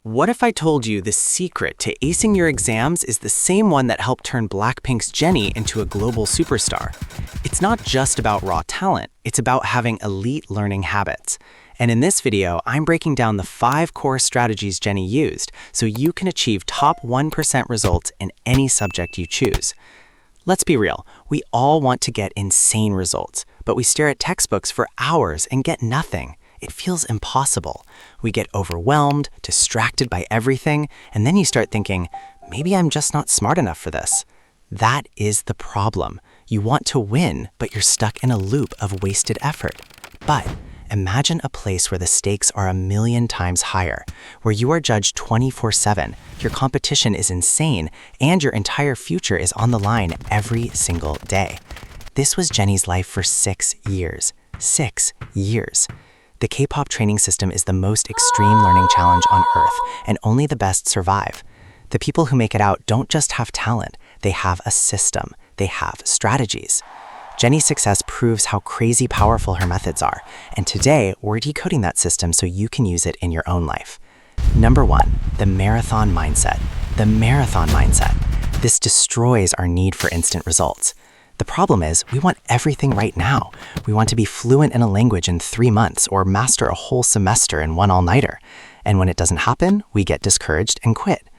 What if I told you the secret to acing your exams is the same one that helped turn Blackpink's Jennie into a global superstar? It's not just about raw talent, it's about having elite learning habits. And in this video, I'm breaking down the 5 core strategies Jennie used so you can achieve top 1% results in any subject you choose. Let's be real, we all want to get insane results, but we stare at textbooks for hours and get nothing. It feels impossible. We get overwhelmed, distracted by everything, and then you start thinking, maybe I'm just not smart enough for this. That is the problem. You want to win, but you're stuck in a loop of wasted effort. But imagine a place where the stakes are 1,000,000 times higher, where you are judged 24/7, your competition is insane, and your entire future is on the line every single day. This was Jennie's life for 6 years. 6 years. The K-pop training system is the most extreme learning challenge on Earth, and only the best survive. The people who make it out don't just have talent, they have a system, they have strategies. Jennie's success proves how crazy powerful her methods are, and today we're decoding that system so you can use it in your own life. Number 1, the marathon mindset. The marathon mindset. This destroys our need for instant results. The problem is, we want everything right now. We want to be fluent in a language in 3 months or master a whole semester in one all-nighter. And when it doesn't happen, we get discouraged and quit.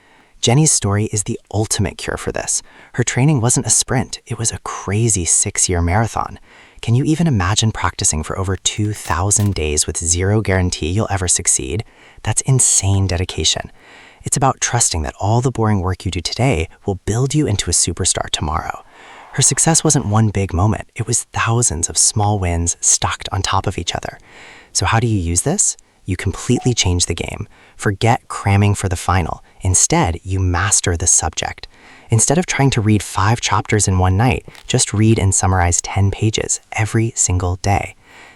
Jennie's story is the ultimate cure for this. Her training wasn't a sprint, it was a crazy 6-year marathon. Can you even imagine practicing for over 2,000 days with zero guarantee you'll ever succeed? That's insane dedication. It's about trusting that all the boring work you do today will build you into a superstar tomorrow. Her success wasn't one big moment, it was thousands of small wins stacked on top of each other. So how do you use this? You completely change the game. Forget cramming for the final. Instead, you master the subject. Instead of trying to read 5 chapters in one night, just read and summarize 10 pages every single day.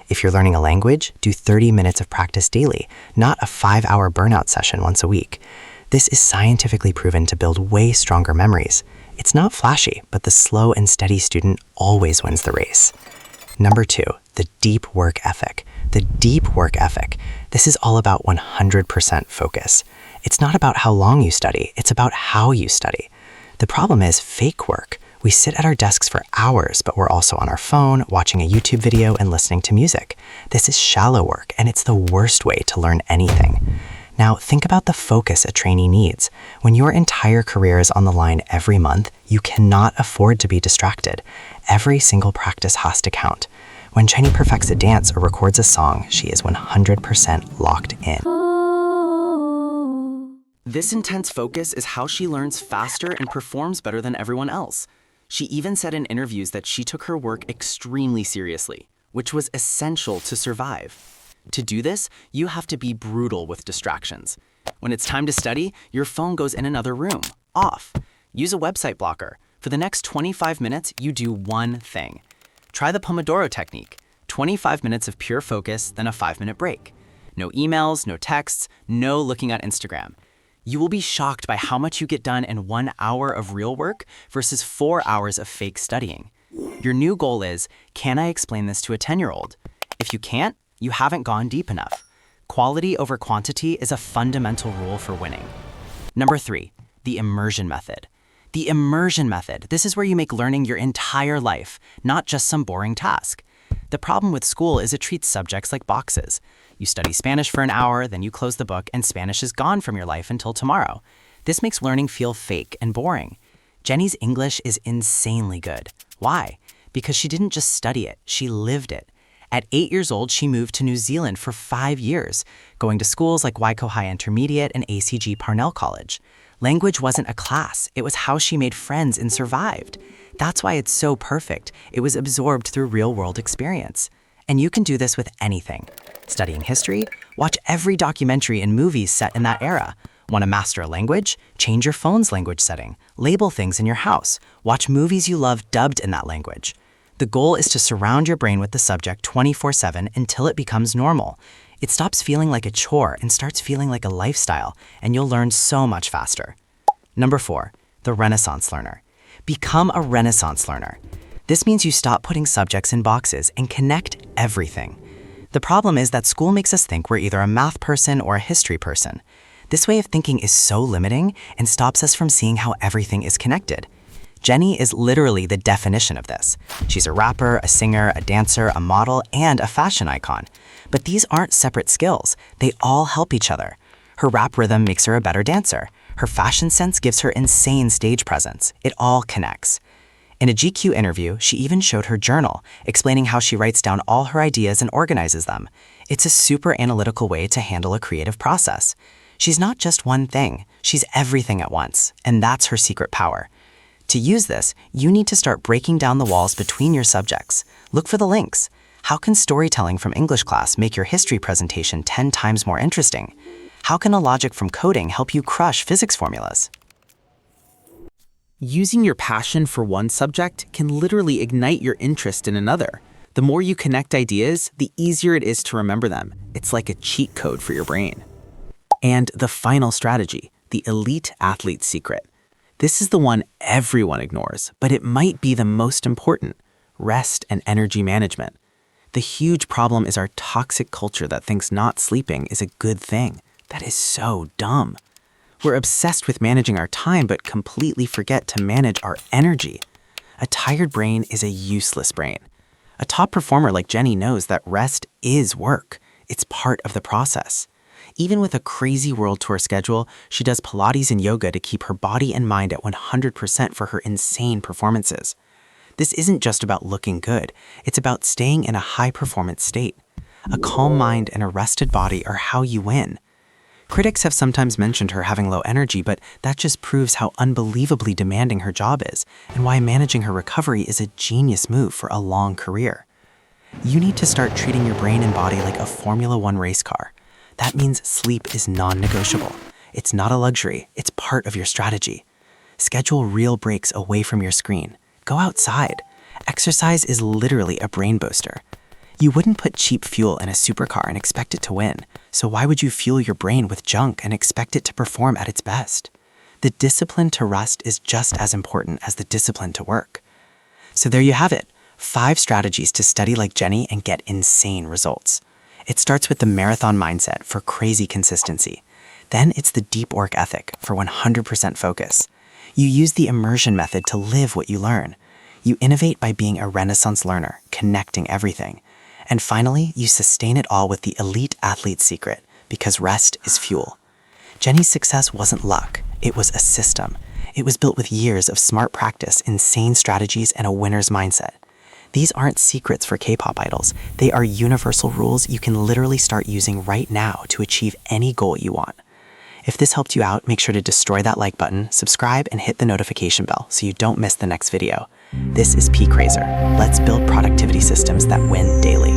If you're learning a language, do 30 minutes of practice daily, not a 5-hour burnout session once a week. This is scientifically proven to build way stronger memories. It's not flashy, but the slow and steady student always wins the race. Number 2, the deep work ethic. The deep work ethic. This is all about 100% focus. It's not about how long you study, it's about how you study. The problem is fake work. We sit at our desks for hours, but we're also on our phone, watching a YouTube video and listening to music. This is shallow work, and it's the worst way to learn anything. Now, think about the focus a trainee needs. When your entire career is on the line every month, you cannot afford to be distracted. Every single practice has to count. When Jennie perfects a dance or records a song, she is 100% locked in. This intense focus is how she learns faster and performs better than everyone else. She even said in interviews that she took her work extremely seriously, which was essential to survive. To do this, you have to be brutal with distractions. When it's time to study, your phone goes in another room, off. Use a website blocker. For the next 25 minutes, you do one thing. Try the Pomodoro technique, 25 minutes of pure focus, then a 5-minute break. No emails, no texts, no looking at Instagram. You will be shocked by how much you get done in 1 hour of real work versus 4 hours of fake studying. Your new goal is, can I explain this to a 10-year-old? If you can't, you haven't gone deep enough. Quality over quantity is a fundamental rule for winning. Number 3, the Immersion Method. The Immersion Method. This is where you make learning your entire life, not just some boring task. The problem with school is it treats subjects like boxes. You study Spanish for an hour, then you close the book, and Spanish is gone from your life until tomorrow. This makes learning feel fake and boring. Jennie's English is insanely good. Why? Because she didn't just study it, she lived it. At 8 years old, she moved to New Zealand for 5 years, going to schools like Waikato High Intermediate and ACG Parnell College. Language wasn't a class, it was how she made friends and survived. That's why it's so perfect. It was absorbed through real-world experience. And you can do this with anything. Studying history? Watch every documentary and movies set in that era. Want to master a language? Change your phone's language setting. Label things in your house. Watch movies you love dubbed in that language. The goal is to surround your brain with the subject 24/7 until it becomes normal. It stops feeling like a chore and starts feeling like a lifestyle, and you'll learn so much faster. Number 4, the Renaissance learner. Become a Renaissance learner. This means you stop putting subjects in boxes and connect everything. The problem is that school makes us think we're either a math person or a history person. This way of thinking is so limiting and stops us from seeing how everything is connected. Jennie is literally the definition of this. She's a rapper, a singer, a dancer, a model, and a fashion icon. But these aren't separate skills. They all help each other. Her rap rhythm makes her a better dancer. Her fashion sense gives her insane stage presence. It all connects. In a GQ interview, she even showed her journal, explaining how she writes down all her ideas and organizes them. It's a super analytical way to handle a creative process. She's not just one thing, she's everything at once, and that's her secret power. To use this, you need to start breaking down the walls between your subjects. Look for the links. How can storytelling from English class make your history presentation 10 times more interesting? How can a logic from coding help you crush physics formulas? Using your passion for one subject can literally ignite your interest in another. The more you connect ideas, the easier it is to remember them. It's like a cheat code for your brain. And the final strategy, the elite athlete's secret. This is the one everyone ignores, but it might be the most important: rest and energy management. The huge problem is our toxic culture that thinks not sleeping is a good thing. That is so dumb. We're obsessed with managing our time, but completely forget to manage our energy. A tired brain is a useless brain. A top performer like Jennie knows that rest is work. It's part of the process. Even with a crazy world tour schedule, she does Pilates and yoga to keep her body and mind at 100% for her insane performances. This isn't just about looking good, it's about staying in a high-performance state. A calm mind and a rested body are how you win. Critics have sometimes mentioned her having low energy, but that just proves how unbelievably demanding her job is, and why managing her recovery is a genius move for a long career. You need to start treating your brain and body like a Formula One race car. That means sleep is non-negotiable. It's not a luxury, it's part of your strategy. Schedule real breaks away from your screen. Go outside. Exercise is literally a brain booster. You wouldn't put cheap fuel in a supercar and expect it to win, so why would you fuel your brain with junk and expect it to perform at its best? The discipline to rest is just as important as the discipline to work. So there you have it, 5 strategies to study like Jennie and get insane results. It starts with the marathon mindset for crazy consistency. Then it's the deep work ethic for 100% focus. You use the immersion method to live what you learn. You innovate by being a Renaissance learner, connecting everything. And finally, you sustain it all with the elite athlete's secret, because rest is fuel. Jennie's success wasn't luck, it was a system. It was built with years of smart practice, insane strategies, and a winner's mindset. These aren't secrets for K-pop idols. They are universal rules you can literally start using right now to achieve any goal you want. If this helped you out, make sure to destroy that like button, subscribe, and hit the notification bell so you don't miss the next video. This is P. Crazer. Let's build productivity systems that win daily.